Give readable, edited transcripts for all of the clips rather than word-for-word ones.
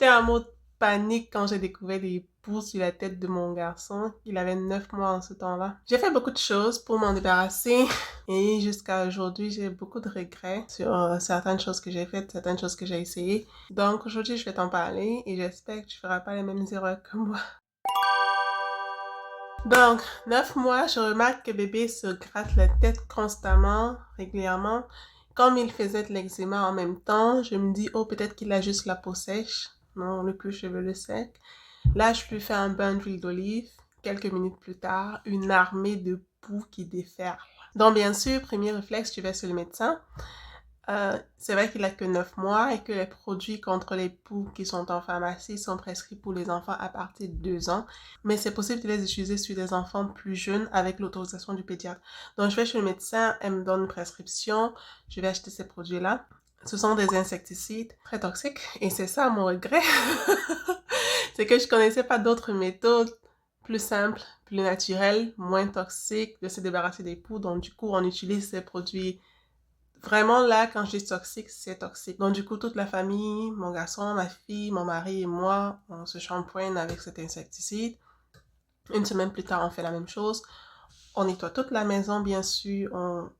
J'étais en mode panique quand j'ai découvert des poux sur la tête de mon garçon. Il avait 9 mois en ce temps-là. J'ai fait beaucoup de choses pour m'en débarrasser et jusqu'à aujourd'hui, j'ai beaucoup de regrets sur certaines choses que j'ai faites, certaines choses que j'ai essayées. Donc aujourd'hui, je vais t'en parler et j'espère que tu feras pas les mêmes erreurs que moi. Donc, 9 mois, je remarque que bébé se gratte la tête constamment, régulièrement. Comme il faisait de l'eczéma en même temps, je me dis, oh, peut-être qu'il a juste la peau sèche. Non, le cuir chevelu sec. Là, je lui fais un bain d'huile d'olive. Quelques minutes plus tard, une armée de poux qui déferle. Donc, bien sûr, premier réflexe, tu vas chez le médecin. C'est vrai qu'il a que 9 mois et que les produits contre les poux qui sont en pharmacie sont prescrits pour les enfants à partir de 2 ans. Mais c'est possible de les utiliser sur des enfants plus jeunes avec l'autorisation du pédiatre. Donc, je vais chez le médecin, elle me donne une prescription, je vais acheter ces produits-là. Ce sont des insecticides très toxiques et c'est ça mon regret. C'est que je connaissais pas d'autres méthodes plus simples, plus naturelles, moins toxiques de se débarrasser des poux. Donc, du coup, on utilise ces produits. Vraiment, là, quand je dis toxique, c'est toxique. Donc, du coup, toute la famille, mon garçon, ma fille, mon mari et moi, on se shampoing avec cet insecticide. Une semaine plus tard, on fait la même chose. On nettoie toute la maison, bien sûr.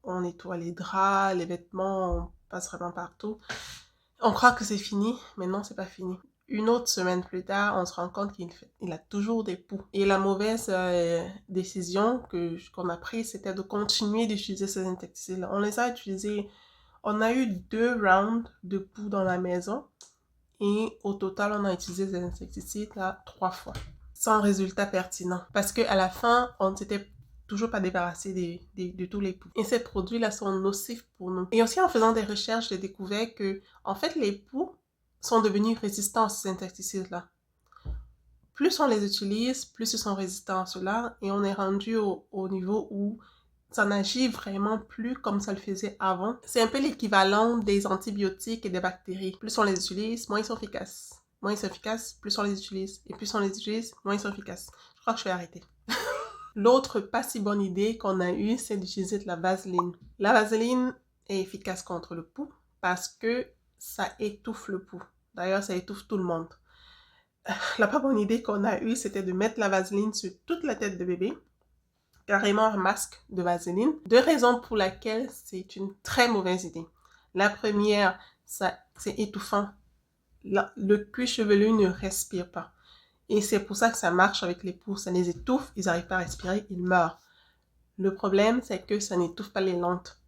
On nettoie les draps, les vêtements, on passe vraiment partout. On croit que c'est fini, mais non, c'est pas fini. Une autre semaine plus tard, on se rend compte qu'il a toujours des poux. Et la mauvaise décision qu'on a prise, c'était de continuer d'utiliser ces insecticides-là. On les a utilisés. On a eu 2 rounds de poux dans la maison et au total, on a utilisé ces insecticides là 3 fois. Sans résultat pertinent. Parce qu'à la fin, on ne s'était toujours pas débarrassé de tous les poux. Et ces produits-là sont nocifs pour nous. Et aussi, en faisant des recherches, j'ai découvert que, en fait, les poux sont devenus résistants à ces insecticides-là. Plus on les utilise, plus ils sont résistants à cela. Et on est rendu au niveau où ça n'agit vraiment plus comme ça le faisait avant. C'est un peu l'équivalent des antibiotiques et des bactéries. Plus on les utilise, moins ils sont efficaces. Moins ils sont efficaces, plus on les utilise. Et plus on les utilise, moins ils sont efficaces. Je crois que je vais arrêter. L'autre pas si bonne idée qu'on a eue, c'est d'utiliser de la vaseline. La vaseline est efficace contre le poux parce que ça étouffe le poux. D'ailleurs, ça étouffe tout le monde. La pas bonne idée qu'on a eue, c'était de mettre la vaseline sur toute la tête de bébé. Carrément un masque de vaseline. 2 raisons pour lesquelles c'est une très mauvaise idée. La première, c'est étouffant. Le cuir chevelu ne respire pas. Et c'est pour ça que ça marche avec les poux. Ça les étouffe, ils n'arrivent pas à respirer, ils meurent. Le problème, c'est que ça n'étouffe pas les lentes.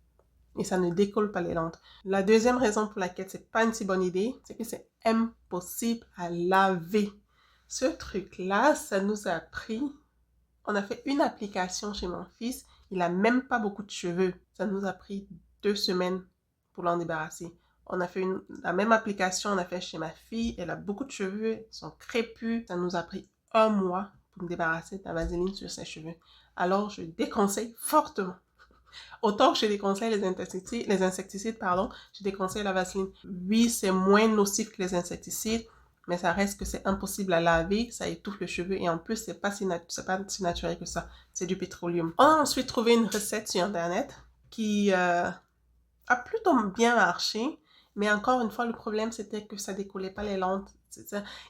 Et ça ne décolle pas les lentes. La deuxième raison pour laquelle c'est pas une si bonne idée, c'est que c'est impossible à laver. Ce truc-là, ça nous a pris. On a fait une application chez mon fils. Il a même pas beaucoup de cheveux. Ça nous a pris 2 semaines pour l'en débarrasser. On a fait la même application, on a fait chez ma fille. Elle a beaucoup de cheveux, ils sont crépus. Ça nous a pris 1 mois pour me débarrasser de la vaseline sur ses cheveux. Alors, je déconseille fortement. Autant que je déconseille les insecticides, je déconseille la vaseline. Oui, c'est moins nocif que les insecticides, mais ça reste que c'est impossible à laver, ça étouffe le cheveu et en plus, c'est pas si naturel que ça. C'est du pétroleum. On a ensuite trouvé une recette sur Internet qui a plutôt bien marché, mais encore une fois, le problème, c'était que ça décollait pas les lentes.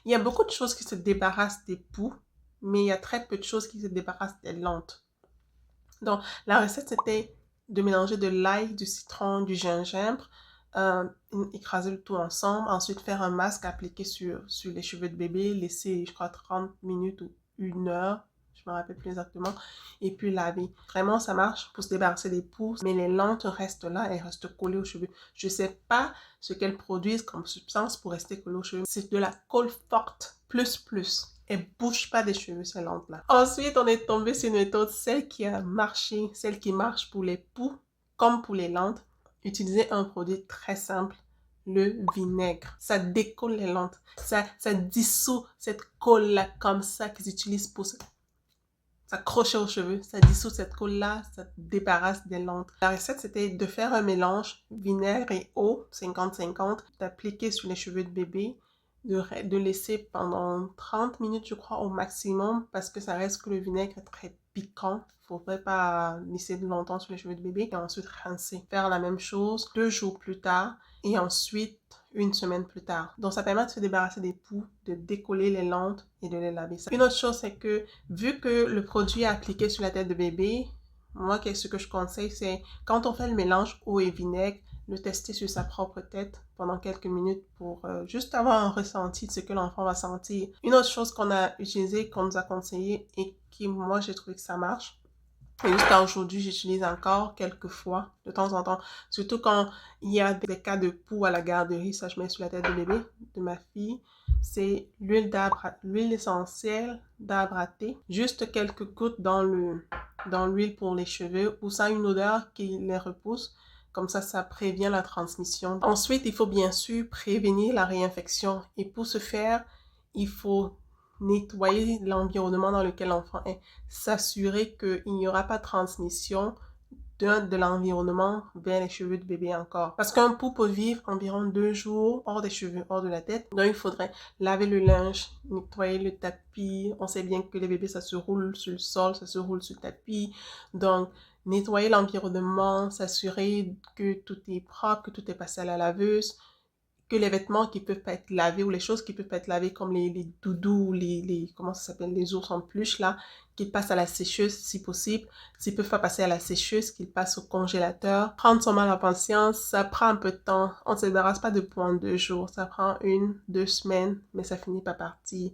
Il y a beaucoup de choses qui se débarrassent des poux, mais il y a très peu de choses qui se débarrassent des lentes. Donc, la recette, c'était de mélanger de l'ail, du citron, du gingembre, écraser le tout ensemble, ensuite faire un masque appliqué sur les cheveux de bébé, laisser, je crois, 30 minutes ou 1 heure, je me rappelle plus exactement, et puis laver. Vraiment, ça marche pour se débarrasser des poux, mais les lentes restent là, elles restent collées aux cheveux. Je sais pas ce qu'elles produisent comme substance pour rester collées aux cheveux. C'est de la colle forte, plus. Elle bouge pas des cheveux, ces lentes-là. Ensuite, on est tombé sur une méthode, celle qui a marché, celle qui marche pour les poux, comme pour les lentes. Utiliser un produit très simple, le vinaigre. Ça décolle les lentes. Ça dissout cette colle-là comme ça qu'ils utilisent pour s'accrocher aux cheveux. Ça dissout cette colle-là, ça débarrasse des lentes. La recette, c'était de faire un mélange vinaigre et eau, 50-50, d'appliquer sur les cheveux de bébé, de laisser pendant 30 minutes, je crois, au maximum, parce que ça reste que le vinaigre est très piquant. Il ne faudrait pas laisser longtemps sur les cheveux de bébé et ensuite rincer. Faire la même chose 2 jours plus tard et ensuite 1 semaine plus tard. Donc, ça permet de se débarrasser des poux, de décoller les lentes et de les laver. Une autre chose, c'est que vu que le produit est appliqué sur la tête de bébé, moi, ce que je conseille, c'est quand on fait le mélange eau et vinaigre, le tester sur sa propre tête pendant quelques minutes pour juste avoir un ressenti de ce que l'enfant va sentir. Une autre chose qu'on a utilisée, qu'on nous a conseillé et qui, moi, j'ai trouvé que ça marche, et jusqu'à aujourd'hui, j'utilise encore quelques fois, de temps en temps. Surtout quand il y a des cas de poux à la garderie, ça je mets sur la tête de bébé, de ma fille. C'est l'huile essentielle d'arbre à thé. Juste quelques gouttes dans l'huile pour les cheveux, où ça a une odeur qui les repousse. Comme ça prévient la transmission. Ensuite, il faut bien sûr prévenir la réinfection. Et pour ce faire, il faut nettoyer l'environnement dans lequel l'enfant est, s'assurer qu'il n'y aura pas de transmission de l'environnement vers les cheveux de bébé encore. Parce qu'un pou peut vivre environ 2 jours hors des cheveux, hors de la tête. Donc, il faudrait laver le linge, nettoyer le tapis. On sait bien que les bébés, ça se roule sur le sol, ça se roule sur le tapis. Donc, nettoyer l'environnement, s'assurer que tout est propre, que tout est passé à la laveuse, que les vêtements qui peuvent pas être lavés ou les choses qui peuvent pas être lavées comme les doudous, comment ça s'appelle, les ours en peluche là, qu'ils passent à la sécheuse si possible. S'ils peuvent pas passer à la sécheuse, qu'ils passent au congélateur. Prendre son mal en patience, ça prend un peu de temps. On ne se débarrasse pas de poux en 2 jours. Ça prend 1, 2 semaines, mais ça finit par partir.